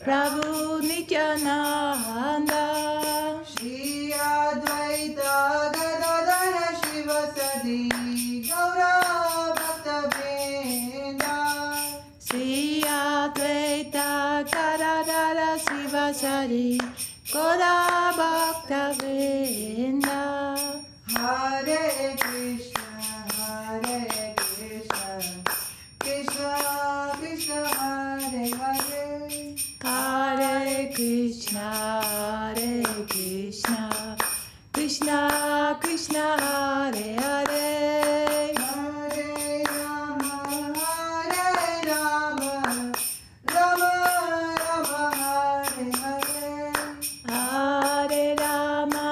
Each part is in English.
Prabhu Nityananda, Shri Advaita Gadadhara Shivasadi Gaura Bhakta Vrinda, Sri Advaita Gadadhara Sivasari Gaura Bhakta Vrinda. Hare Krishna, Krishna Krishna, Hare Hare, Hare Krishna, Krishna Krishna, Hare Hare. Hare Rama, Rama Rama, Hare Hare, Hare Rama,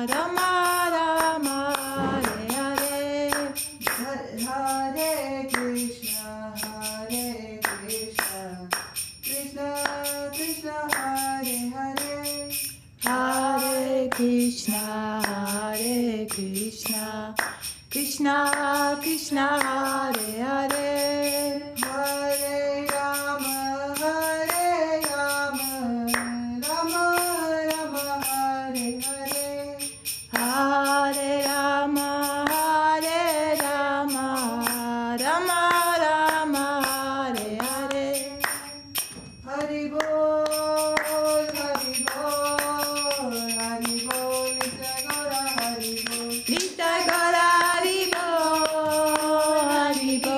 Rama Rama, Hare Hare. Hare Krishna, Krishna Krishna, Hare Hare, Hare Krishna, Krishna Krishna, Hare Hare. Hare Rama, Rama Rama, Hare Hare, Hare Rama, Rama Rama, Hare Hare. Hari Bol, Hari Bol, Hari Bol, Nitya Gaura Hari Bol, Nitya Gaura Hari Bo, Hari Bo,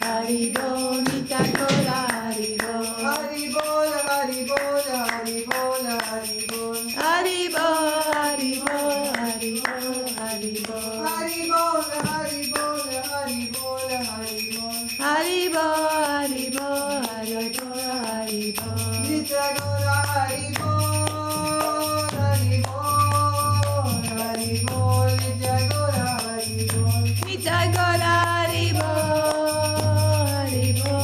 Hari Bo, Nitya Gaura Hari Bo. Hari Bol, Hari Bol, Hari Bol, Hari Bol, Hari Bo, Hari Bo, Hari Bo, Hari Bo. Hari Bol, Hari Bol, Hari Bol, Hari Hari Bol, Bo, Hari Bo, Hari Bo, Hari Bo. Nitya Gaura Hari Bol, Hari Bol, Hari Bol, Nitya Gaura Hari Bol. Nitya Gaura Hari Bo, Hari Bo,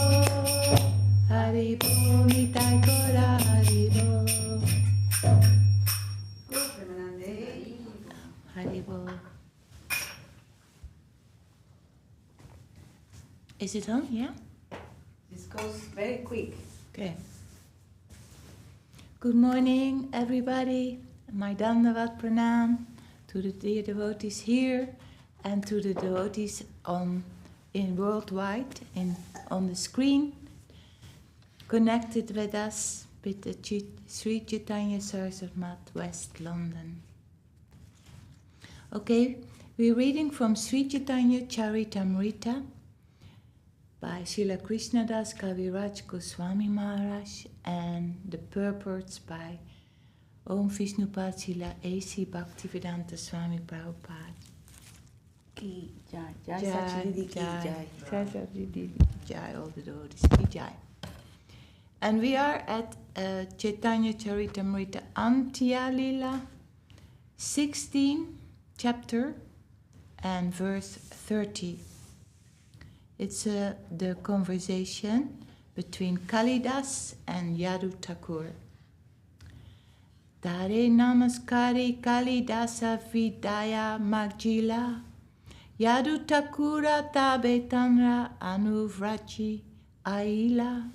Hari Bo, Nitya Gaura Hari Bo. Hari Bo. Is it on? Yeah? This goes very quick. Okay. Good morning, everybody. My Dandavat Pranam to the dear devotees here and to the devotees in worldwide on the screen, connected with us with the Sri Chaitanya SCSMath West London. Okay, we're reading from Sri Chaitanya Charitamrita by Srila Krishnadas Kaviraj Goswami Maharaj and the purports by Om Vishnupad Srila A.C. Bhaktivedanta Swami Prabhupada. Ki Jai, Jai Sachididi Ki Jai. Jai Sachididi Jai, all the devotees, Ki Jai. And we are at Chaitanya Charitamrita Antya Lila 16 chapter and verse 30. It's the conversation between Kalidas and Yadu Thakur. Tare namaskari Kalidasa vidaya magjila Yadu Thakura tabe tanra anuvrachi aila.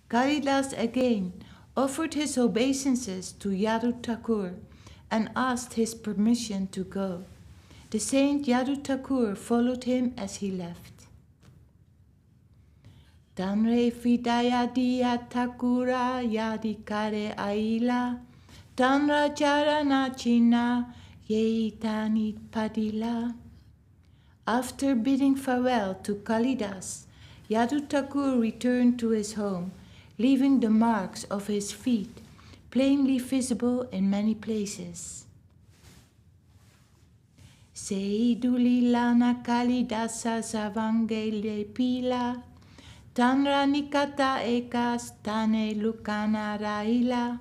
Kalidas again offered his obeisances to Yadu Thakur and asked his permission to go. The saint Yadu Thakur followed him as he left. Tanre vidaya diya Thakura yadikare aila Tanra charana china yeitani padila. After bidding farewell to Kalidas, Yadu Thakur returned to his home, leaving the marks of his feet plainly visible in many places. Seidulilana Kalidasa savangele pila Tanra nikata ekas tane lukana raila.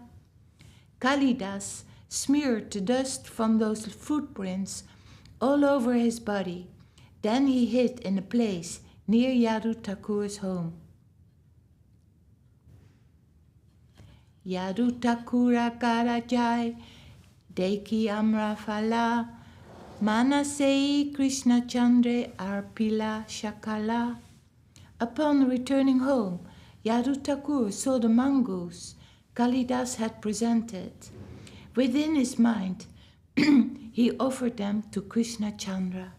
Kalidas smeared the dust from those footprints all over his body. Then he hid in a place near Yadu Thakur's home. Yadu Thakura Karajai Deki Amrafala Manasei Krishna Chandre Arpila Shakala Upon returning home, Yadu Thakur saw the mangoes Kalidas had presented. Within his mind, he offered them to Krishna Chandra.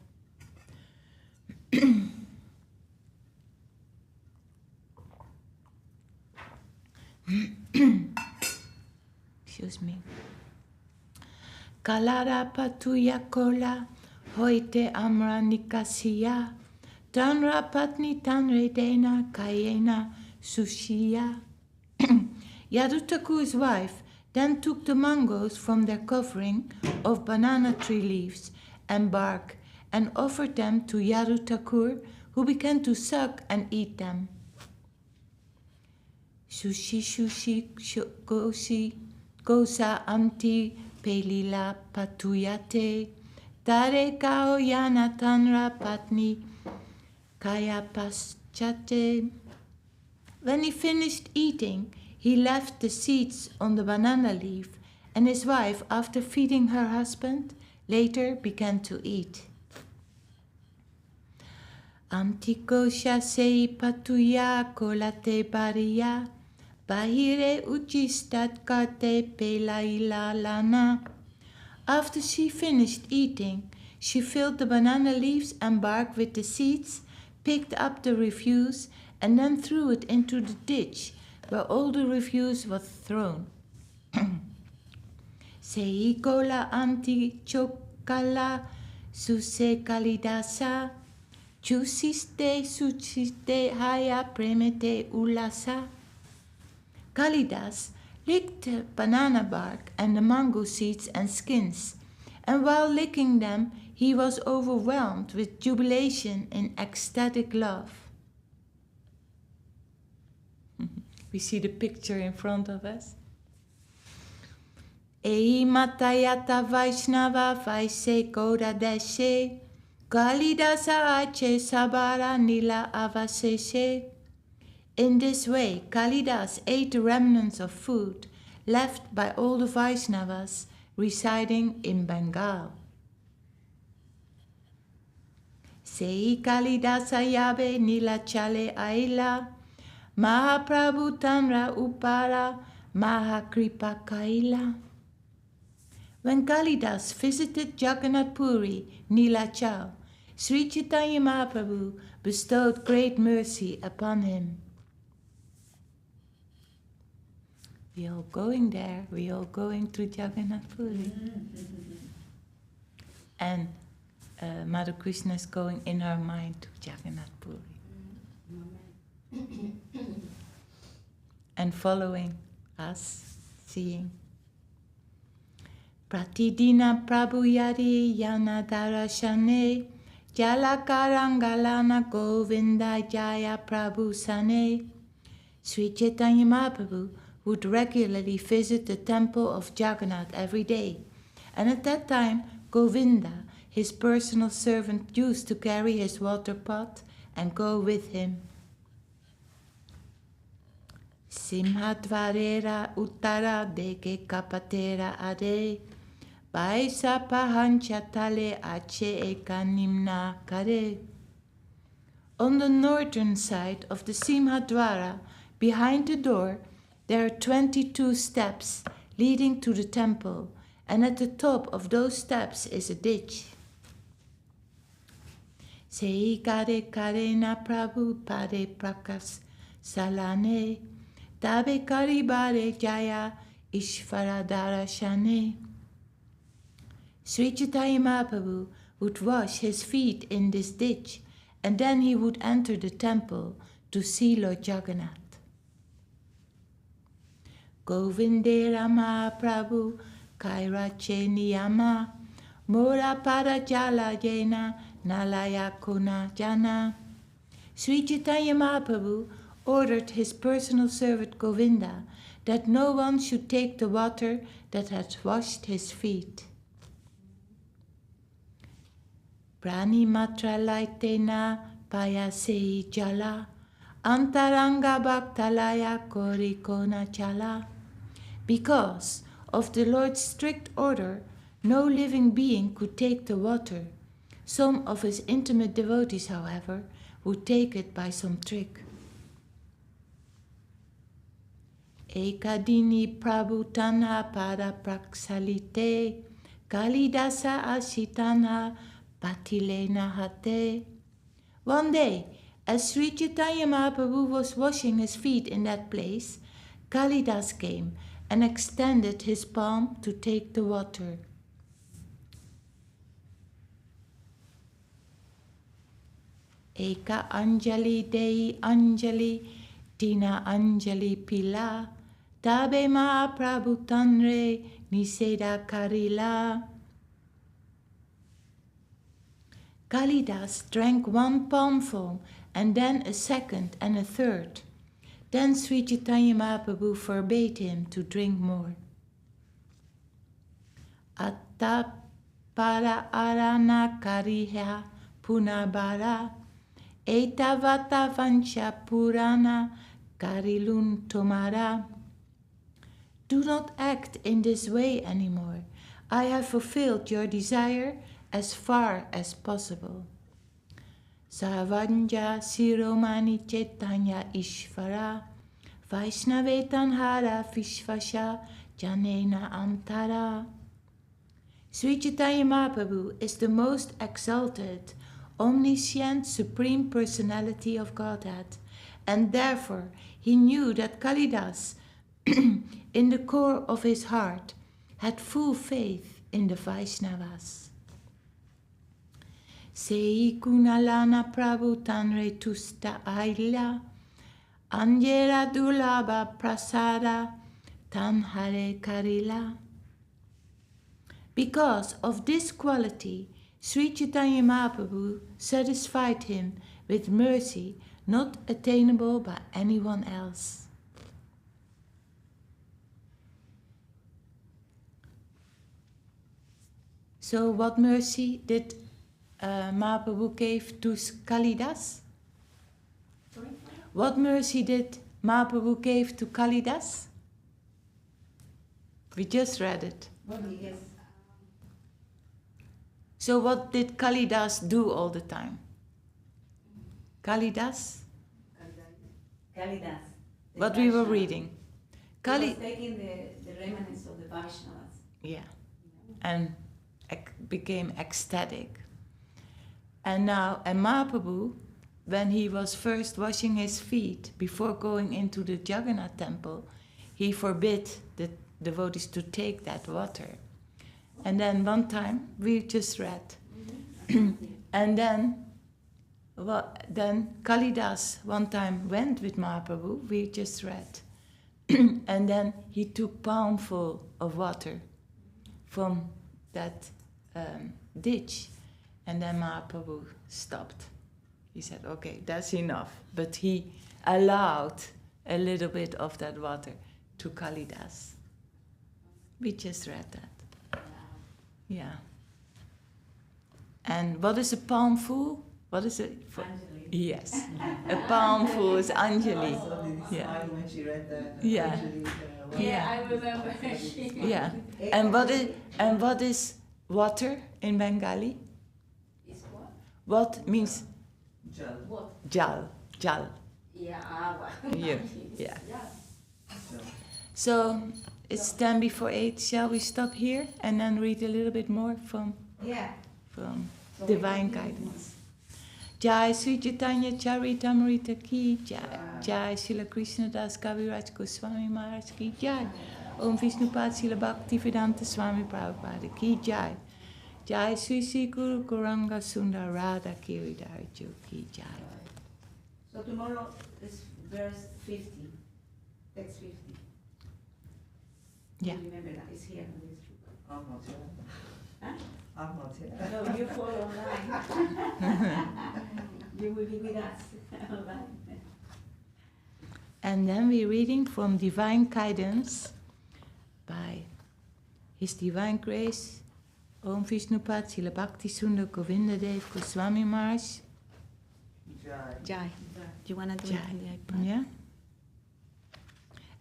Excuse me. Kalara patuya kola, hoite amra nikasiya, tanra patni tanre dena kayena sushiya. Yadu Thakur's wife then took the mangoes from their covering of banana tree leaves and bark and offered them to Yadu Thakur, who began to suck and eat them. Sushi sushi gosi gosa amti pelila patuyate tare kao yana tanra patni kaya paschate. When he finished eating, he left the seeds on the banana leaf, and his wife, after feeding her husband, later began to eat. Amtikosha sei patuya kolate bariya, bahire uchistat kate pelaila lana. After she finished eating, she filled the banana leaves and bark with the seeds, picked up the refuse, and then threw it into the ditch, where all the refuse was thrown. Seikola anti chokala suse kalidasa, chusiste suchiste haya premete ulasa. Kalidas licked the banana bark and the mango seeds and skins, and while licking them, he was overwhelmed with jubilation and ecstatic love. We see the picture in front of us. Ei matayata Vaishnava Vaise Koda Deshe, Kalidasa Ache Sabara Nila Avaseshe. In this way, Kalidas ate the remnants of food left by all the Vaishnavas residing in Bengal. Sei Kalidasa Yabe Nila Chale Aila, Mahaprabhu Tanra Upara Mahakripa Kaila. When Kalidas visited Jagannath Puri, Nilachal, Sri Chaitanya Mahaprabhu bestowed great mercy upon him. We all going there, we all going to Jagannath Puri. And Mother Krishna is going in her mind to Jagannath Puri. And following us, seeing. Pratidina Prabhu Yadi Yana Darashane Jalakarangalana Govinda Jaya Prabhu Sane. Sri Chaitanya Mahaprabhu would regularly visit the temple of Jagannath every day, and at that time Govinda, his personal servant, used to carry his water pot and go with him. Simhadvarera uttara deke kapatera ade, baisa pahancha tale ache ekanimna kare. On the northern side of the Simhadvara, behind the door, there are 22 steps leading to the temple, and at the top of those steps is a ditch. Sei kare karena Prabhu pade prakas salane, tabe karibare jaya ishvara darashane. Sri Chaitanya Mahaprabhu would wash his feet in this ditch, and then he would enter the temple to see Lord Jagannath. Govindera Mahaprabhu kairache niyama, mora pada jala jena nalaya kuna jana. Sri Chaitanya Mahaprabhu ordered his personal servant Govinda that no one should take the water that had washed his feet. Prani matra laitena payasei jala, antaranga bhaktalaya korikona chala. Because of the Lord's strict order, no living being could take the water. Some of his intimate devotees, however, would take it by some trick. Ekadini prabhutana pada praksalite, kalidasa asitana patilena hate. One day, as Sri Chaitanya Mahaprabhu was washing his feet in that place, Kalidas came and extended his palm to take the water. Eka Anjali Dei Anjali, Tina Anjali Pila, Tabe Mahaprabhu Tanre Niseda Karila. Kalidas drank one palmful and then a second and a third. Then Sri Chaitanya Mahaprabhu forbade him to drink more. Atta para arana kariha punabara, etavata vancha purana karilun tomara. Do not act in this way anymore. I have fulfilled your desire as far as possible. Savanja Siromani Chaitanya Ishvara, Vaishnavetanhara Vishvasha Janena Antara. Sri Chaitanya Mahaprabhu is the most exalted, omniscient, supreme personality of Godhead, and therefore he knew that Kalidas, in the core of his heart, had full faith in the Vaishnavas. Sei kunalana prabhu tanre tusta aila, anjera dulaba prasada tanhare karila. Because of this quality, Sri Chaitanya Mahaprabhu satisfied him with mercy not attainable by anyone else. So what mercy did Mahaprabhu gave to Kalidas? Sorry? What mercy did Mahaprabhu gave to Kalidas? We just read it. Yes. So what did Kalidas do all the time? Kalidas? Kalidas. What we were reading. He was taking the remnants of the Vaishnavas. Yeah. And became ecstatic. And now, and Mahaprabhu, when he was first washing his feet before going into the Jagannath temple, he forbid the devotees to take that water. And then one time, we just read. And then Kalidas one time went with Mahaprabhu, we just read. And then he took palmful of water from that ditch. And then Mahaprabhu stopped. He said, okay, that's enough. But he allowed a little bit of that water to Kalidas. We just read that. Yeah. And what is a palmful? What is it? Anjali. Yes. A palmful is Anjali. So did he Yeah. smile when she read that? Yeah. Anjali, Yeah. I remember. Yeah. And what is water in Bengali? Is what? What means Jal. What? jal? Jal. Yeah, well. Yeah. Yeah. Jal. So it's 10 before 8. Shall we stop here and then read a little bit more from Yeah. Divine Guidance? Jai Sri Chaitanya Charitamrita ki jai. Jai Srila Krishna Das Kaviraj Goswami Maharaj ki jai. Om Vishnupad Srila Bhaktivedanta Swami Prabhupada ki jai. Jai Sri Sri Guru Gauranga Sundar Radha Giridharaju ki jai. So tomorrow is verse 50. Text 50. Yeah. Remember that it's here on this book. I'm not here. Huh? I'm not here. No, you follow online. You will be with us online. And then we're reading from Divine Guidance by His Divine Grace, Om Vishnupad Srila Bhakti Sundar Govinda Dev Goswami Maharaj. Jai. Jai. Do you want to do it on the iPad? Yeah.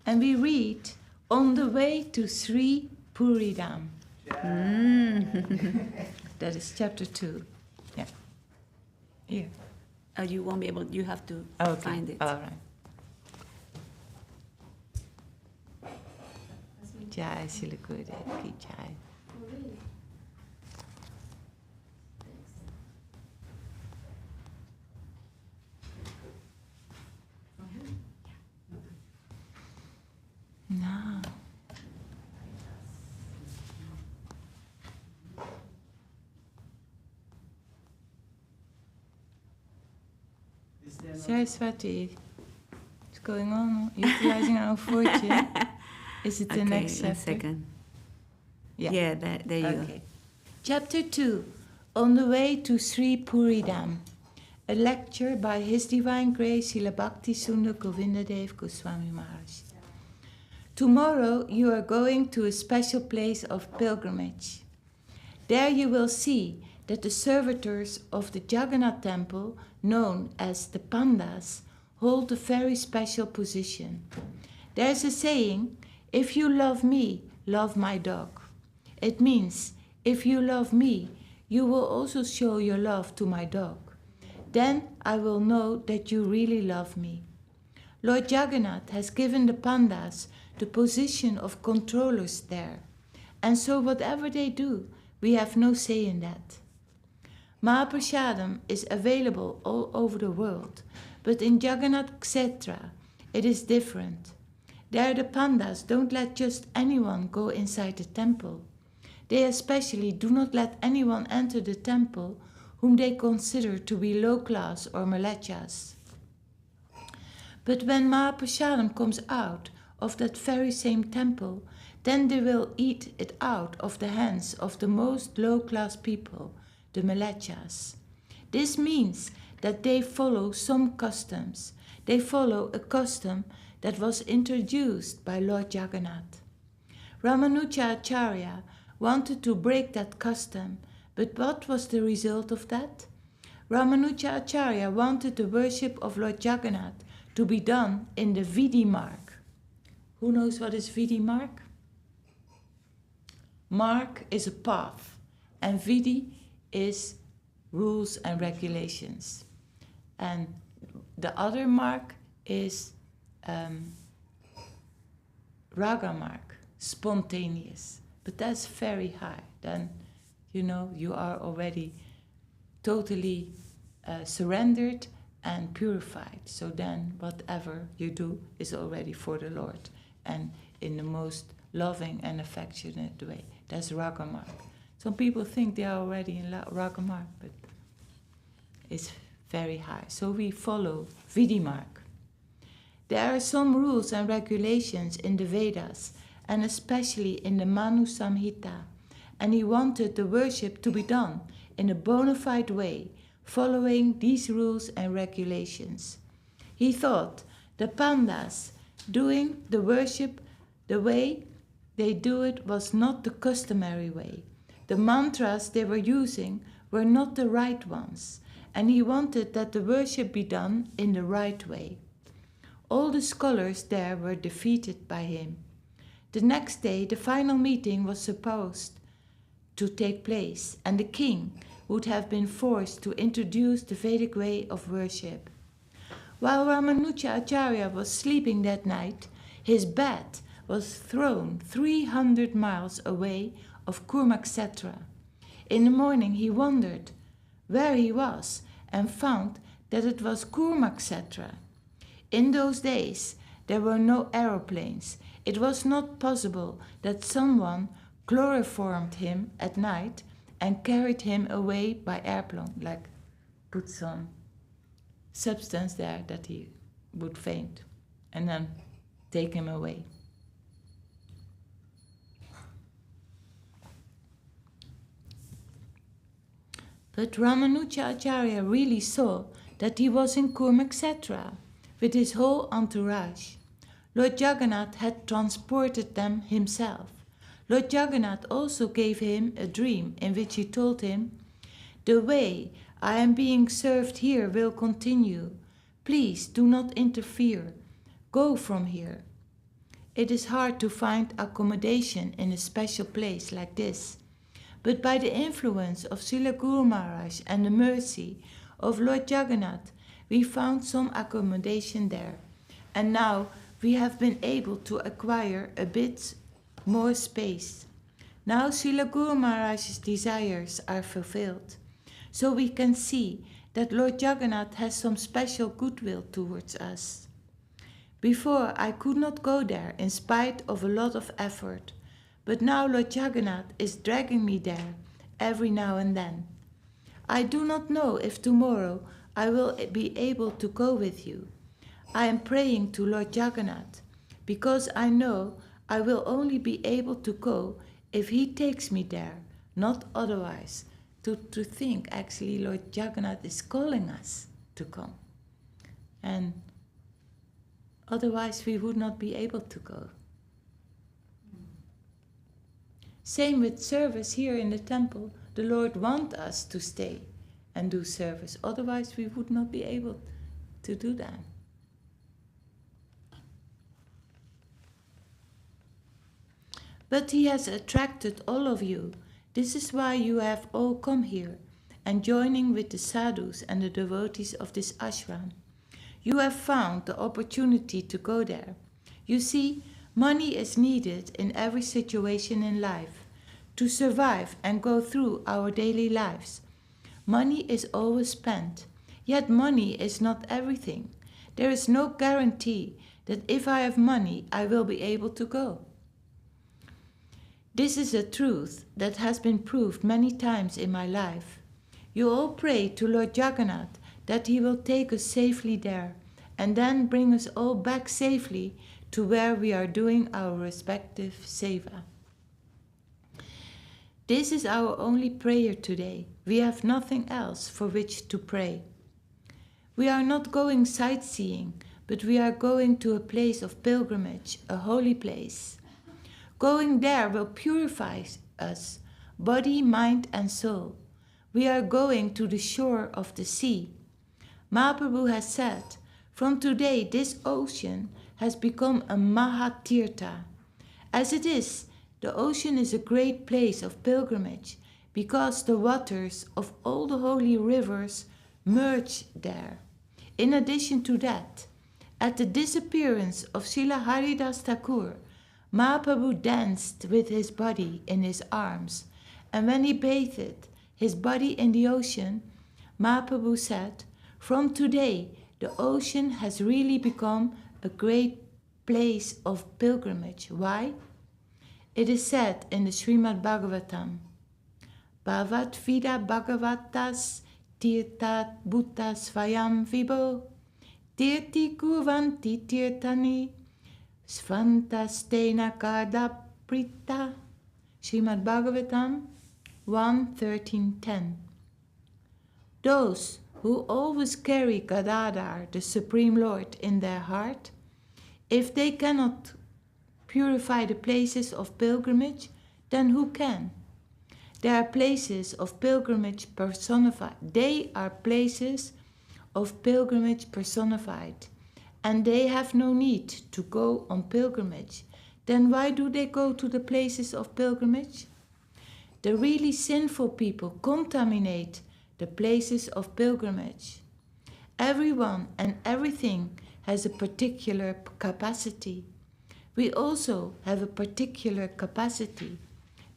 And we read on the way to Sri Puridam. Jai. That is chapter 2. Yeah. Here. You won't be able. You have to Okay. find it. All right. Jai Srila Gurudev ki jai. No. Saraswati, what's going on? Utilizing our fortune. Is it the next chapter? A second. Yeah. Yeah, there you go. Okay. Chapter 2, On the Way to Sri Puridam. A lecture by His Divine Grace Srila Bhakti Sundar Govindadev Goswami Maharaj. Tomorrow you are going to a special place of pilgrimage. There you will see that the servitors of the Jagannath temple, known as the Pandas, hold a very special position. There's a saying, if you love me, love my dog. It means, if you love me, you will also show your love to my dog. Then I will know that you really love me. Lord Jagannath has given the Pandas the position of controllers there, and so whatever they do, we have no say in that. Mahaprasadam is available all over the world, but in Jagannath Kshetra it is different. There the Pandas don't let just anyone go inside the temple. They especially do not let anyone enter the temple whom they consider to be low class or malechas. But when Mahaprasadam comes out of that very same temple, then they will eat it out of the hands of the most low class people, the malechas. This means that they follow some customs. They follow a custom that was introduced by Lord Jagannath. Ramanuja Acharya wanted to break that custom, but what was the result of that? Ramanuja Acharya wanted the worship of Lord Jagannath to be done in the Vidhi Marg. Who knows what is Vidhi Marg? Marg is a path, and Vidhi is rules and regulations. And the other mark is Raga Marg, spontaneous. But that's very high. Then, you are already totally surrendered and purified. So then whatever you do is already for the Lord and in the most loving and affectionate way. That's Raga Marg. Some people think they are already in Raga Marg, but it's very high. So we follow Vidhi Marg. There are some rules and regulations in the Vedas, and especially in the Manu Samhita, and he wanted the worship to be done in a bona fide way, following these rules and regulations. He thought the Pandas doing the worship the way they do it was not the customary way. The mantras they were using were not the right ones, and he wanted that the worship be done in the right way. All the scholars there were defeated by him. The next day, the final meeting was supposed to take place, and the king would have been forced to introduce the Vedic way of worship. While Ramanuja Acharya was sleeping that night, his bed was thrown 300 miles away of Kurmakshetra. In the morning, he wondered where he was and found that it was Kurmakshetra. In those days, there were no aeroplanes. It was not possible that someone chloroformed him at night and carried him away by airplane, like put some substance there that he would faint and then take him away. But Ramanuja Acharya really saw that he was in Kurmakshetra with his whole entourage. Lord Jagannath had transported them himself. Lord Jagannath also gave him a dream in which he told him, "The way I am being served here will continue. Please do not interfere. Go from here." It is hard to find accommodation in a special place like this, but by the influence of Srila Guru Maharaj and the mercy of Lord Jagannath, we found some accommodation there, and now we have been able to acquire a bit more space. Now Srila Guru Maharaj's desires are fulfilled, so we can see that Lord Jagannath has some special goodwill towards us. Before, I could not go there in spite of a lot of effort, but now Lord Jagannath is dragging me there every now and then. I do not know if tomorrow I will be able to go with you. I am praying to Lord Jagannath, because I know I will only be able to go if he takes me there, not otherwise. To think actually Lord Jagannath is calling us to come. And otherwise we would not be able to go. Same with service here in the temple. The Lord wants us to stay and do service. Otherwise we would not be able to do that. But he has attracted all of you. This is why you have all come here and joining with the sadhus and the devotees of this ashram. You have found the opportunity to go there. You see, money is needed in every situation in life to survive and go through our daily lives. Money is always spent, yet money is not everything. There is no guarantee that if I have money, I will be able to go. This is a truth that has been proved many times in my life. You all pray to Lord Jagannath that he will take us safely there and then bring us all back safely to where we are doing our respective seva. This is our only prayer today. We have nothing else for which to pray. We are not going sightseeing, but we are going to a place of pilgrimage, a holy place. Going there will purify us, body, mind and soul. We are going to the shore of the sea. Mahaprabhu has said, from today this ocean has become a Mahatirtha. As it is, the ocean is a great place of pilgrimage because the waters of all the holy rivers merge there. In addition to that, at the disappearance of Srila Haridas Thakur, Mahaprabhu danced with his body in his arms, and when he bathed his body in the ocean, Mahaprabhu said, from today the ocean has really become a great place of pilgrimage. Why? It is said in the Srimad Bhagavatam, Bhavat Vida Bhagavatas Tirtat Bhuttas Svayam Vibho Tirti Kurvanti Tirtani Svantastena Kada Prita. Srimad Bhagavatam 1:13-10. Those who always carry Gadadhar, the Supreme Lord, in their heart, if they cannot purify the places of pilgrimage, then who can? There are places of pilgrimage personified. They are places of pilgrimage personified, and they have no need to go on pilgrimage. Then why do they go to the places of pilgrimage? The really sinful people contaminate the places of pilgrimage. Everyone and everything has a particular capacity. We also have a particular capacity.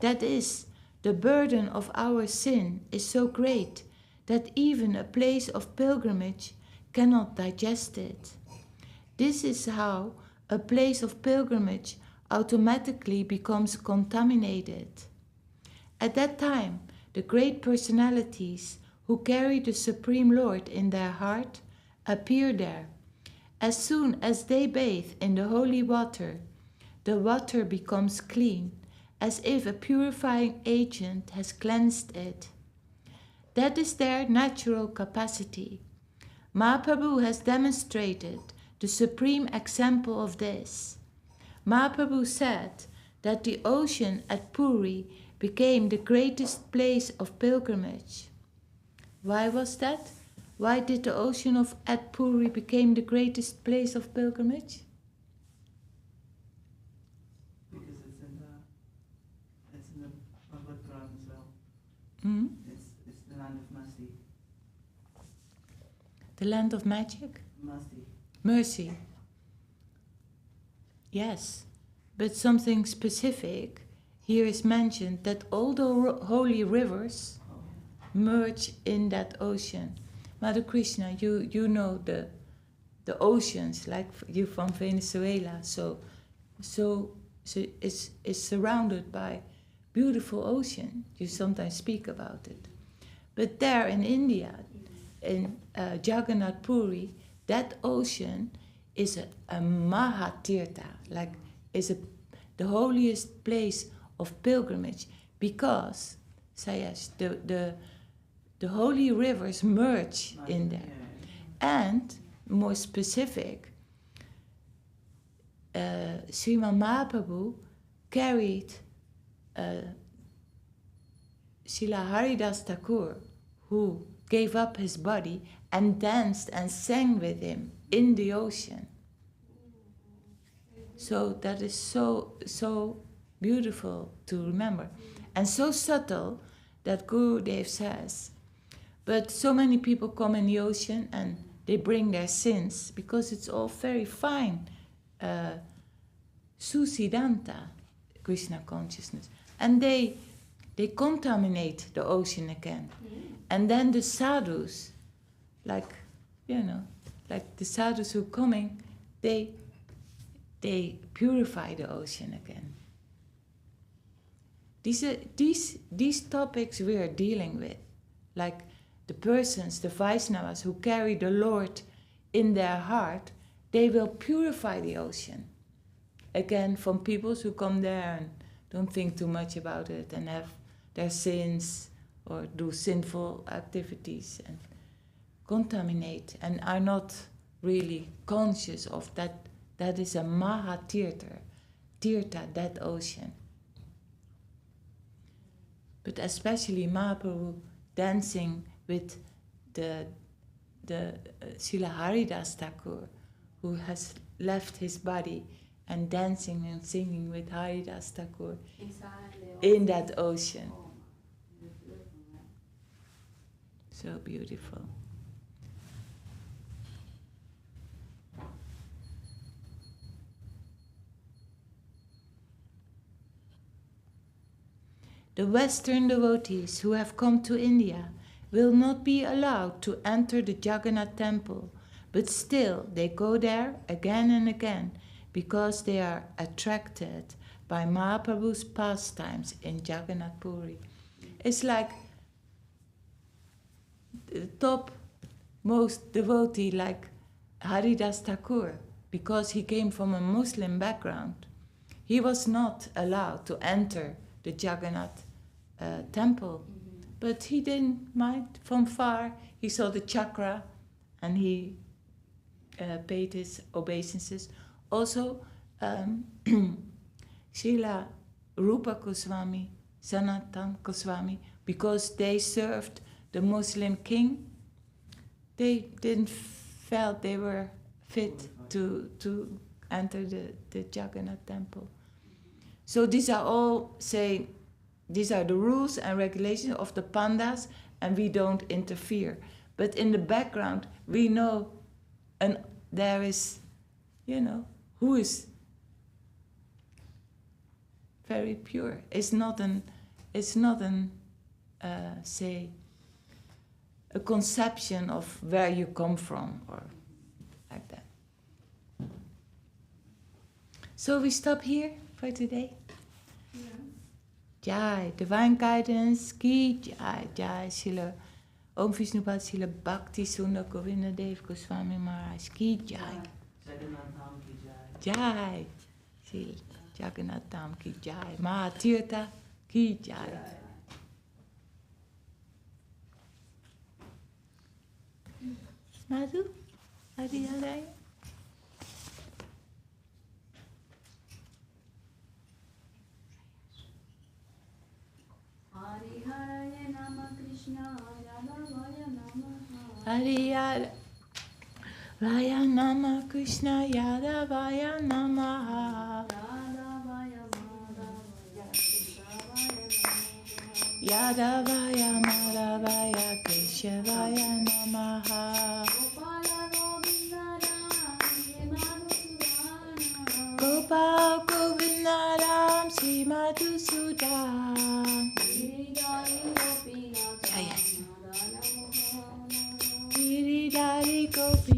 That is, the burden of our sin is so great that even a place of pilgrimage cannot digest it. This is how a place of pilgrimage automatically becomes contaminated. At that time, the great personalities who carry the Supreme Lord in their heart appear there. As soon as they bathe in the holy water, the water becomes clean, as if a purifying agent has cleansed it. That is their natural capacity. Mahaprabhu has demonstrated the supreme example of this. Mahaprabhu said that the ocean at Puri became the greatest place of pilgrimage. Why was that? Why did the ocean at Puri became the greatest place of pilgrimage? Because it's in the Bhagavad Gita as well. Hmm? It's the land of mercy. The land of magic? Mercy. Mercy. Yes, but something specific here is mentioned, that all the holy rivers merge in that ocean. Mother Krishna, you know the oceans, like you from Venezuela, so it's surrounded by beautiful ocean. You sometimes speak about it. But there in India, in Jagannath Puri, that ocean is a Mahatirtha, like is the holiest place of pilgrimage, because Sayash, the holy rivers merge in there. And more specific, Sriman Mahaprabhu carried Srila Haridas Thakur, who gave up his body and danced and sang with him in the ocean. So that is so beautiful to remember, and so subtle that Gurudev says, but so many people come in the ocean and they bring their sins, because it's all very fine Susidanta, Krishna consciousness, and they contaminate the ocean again. And then the sadhus, like the sadhus who are coming, they purify the ocean again. These topics we are dealing with, like the persons, the Vaishnavas who carry the Lord in their heart, they will purify the ocean again from peoples who come there and don't think too much about it and have their sins or do sinful activities and contaminate and are not really conscious of that. That is a Mahatirtha, that ocean. But especially Mahaprabhu dancing with the Srila Haridas Thakur, who has left his body, and dancing and singing with Haridas Thakur in that ocean. So beautiful. The Western devotees who have come to India will not be allowed to enter the Jagannath temple, but still they go there again and again because they are attracted by Mahaprabhu's pastimes in Jagannath Puri. It's like the top most devotee, like Haridas Thakur, because he came from a Muslim background. He was not allowed to enter the Jagannath temple, but he didn't mind. From far he saw the chakra and he paid his obeisances. Also Srila Rupa Goswami, Sanatan Goswami, because they served the Muslim king, they didn't felt they were fit to enter the Jagannath temple. So these are all, these are the rules and regulations of the pandas, and we don't interfere. But in the background, we know, and there is, who is very pure. It's not a conception of where you come from or like that. So we stop here for today. Jai, Divine Guidance, Ki Jai, Jai, Srila Om Vishnupad, Srila Bhakti Sundar Govinda Dev Goswami Maharaj, Ki Jai. Jagannath Dham ki jai. Jai, Srila Jagannath Dham Ki Jai, Mahatirtha Ki Jai. Madhu, Adi Adai. Hari Hare Nama Krishna Yadavaya Namaha. Hari Raya Nama Krishna Yadavaya Namaha. Yadavaya Madhavaya Yadavaya Keshavaya Namaha. Madhavaya Keshavaya Namaha. Gopi Madhusudan. Giridhari Gopinath Jaya. Madana Mohana. Giridhari Gopi.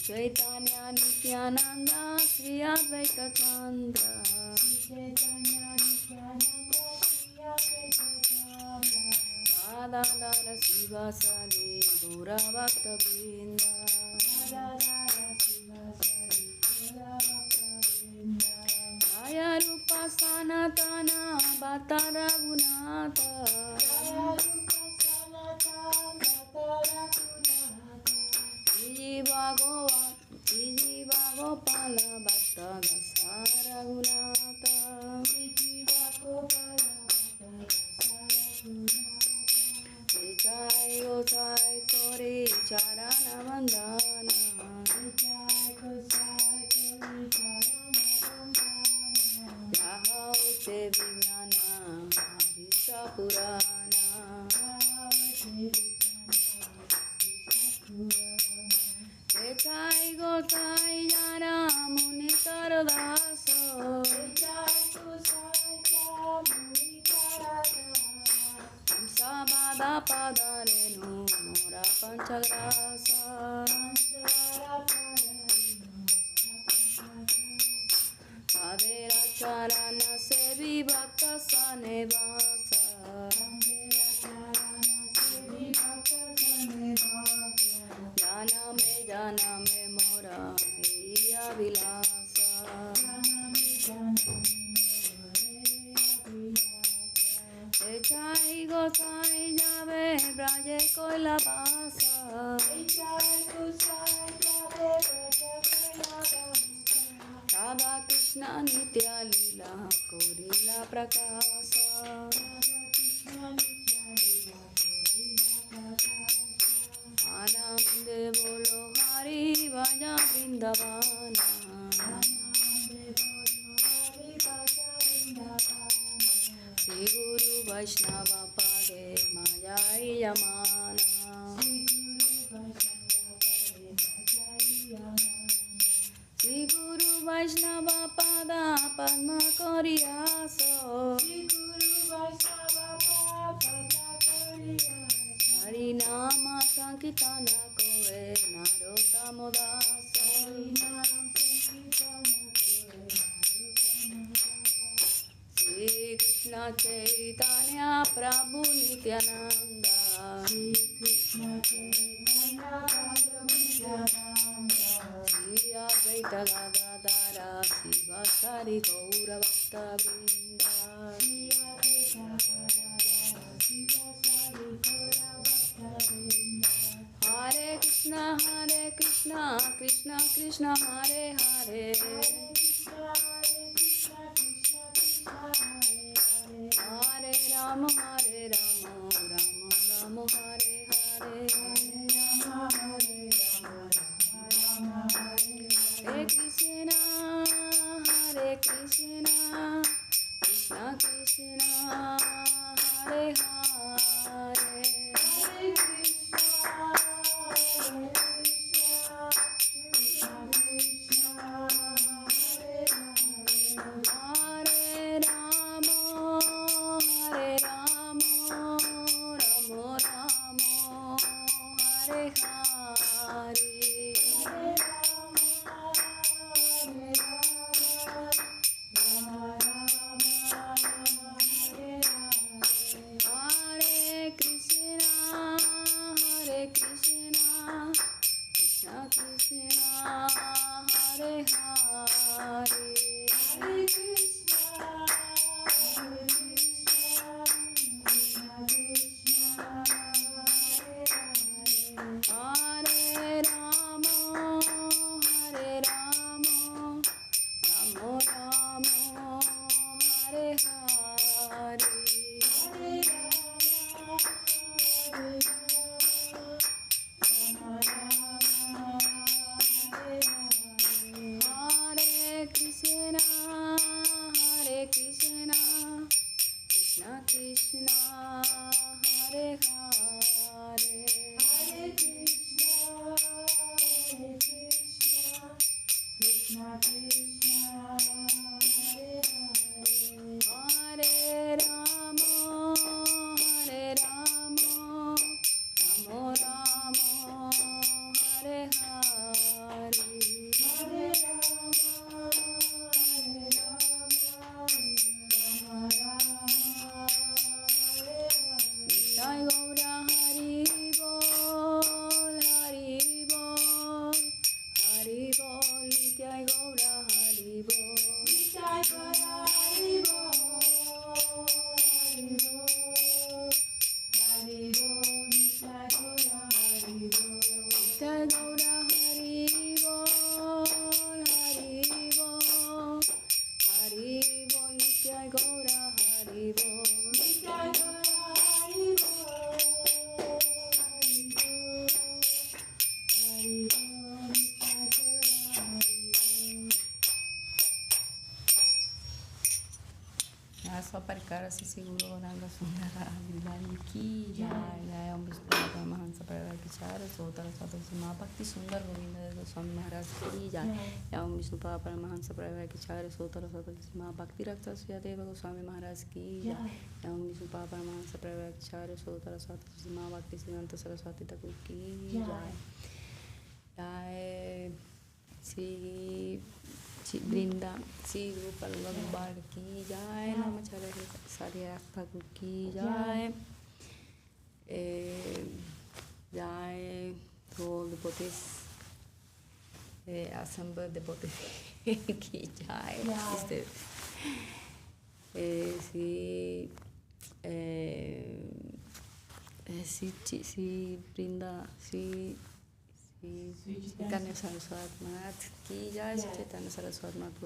Chaitanya Nityananda Sri Advaita Chandra. Radha Sivasali Gaura Bhakta Vrinda. Jaya Rupa Sanatana Bhatta Raghunatha. Jiva Gopala Bhatta Dasa Raghunatha. Jai Gosai Kori Charana Vandana. Yahaute Vijnana Visha Purana. Jai Gosai Jara Muni Taradasa. Sabada Padarenu Mora Panchagrasa. Padera Charana Sevi Bhakta Sanevasa. Janame Mora Iya Vilasa. Jai Gosai Jave Braje Koila Basa. Radha Krishna Nitya Lila Korila Prakasa. Anande Bolo Hari Vaja Vrindavana. Sri Guru Vaishnava Pade Maya Yamana. Sri Guru Vaishnava Pada Padma Koriyaso. Harinama Sankitana Koe Narota Modasa. Sri Krishna Chaitanya Prabhu Nityananda. Sri Advaita Gadadhara Sivasari Gaura Bhakta Vrinda. Hare Krishna Krishna Krishna Hare Hare. Hare Rama Rama Rama Hare Hare. Hare Krishna Krishna Krishna Hare Hare. Hare Rama Rama Rama Hare Hare. Hare Krishna Krishna Krishna Hare Hare. Hare Rama Rama Rama Hare Hare. Hare Krishna Krishna Krishna Hare Hare. Krishna Krishna Sakara Sisi Guru Goranga Sundara Bidari Ki Jai Jai Om Vishnu Papa Mahansa Parivar Kichara Sotara Sadasima Bhakti Sundar Govinda Goswami Maharaj Ki Jai Jai Om Vishnu Papa Mahansa Parivar Kichara Sotara Sadasima Bhakti Rakta Suyadeva Goswami Maharaj Ki Jai Jai Om Vishnu Papa Mahansa Parivar Kichara Sotara Sadasima Bhakti Siddhanta Saraswati Thakur Ki Jai Jai Sri Brinda Sri Gopal Bhagwan Ki Jai Namacharya Sarya Thakur Ki Jai Jai to all the devotees assembled devotees Ki Jai Sri Brinda Sri Chaitanya Saraswati Math Ki Jai, Sri Chaitanya Saraswati Math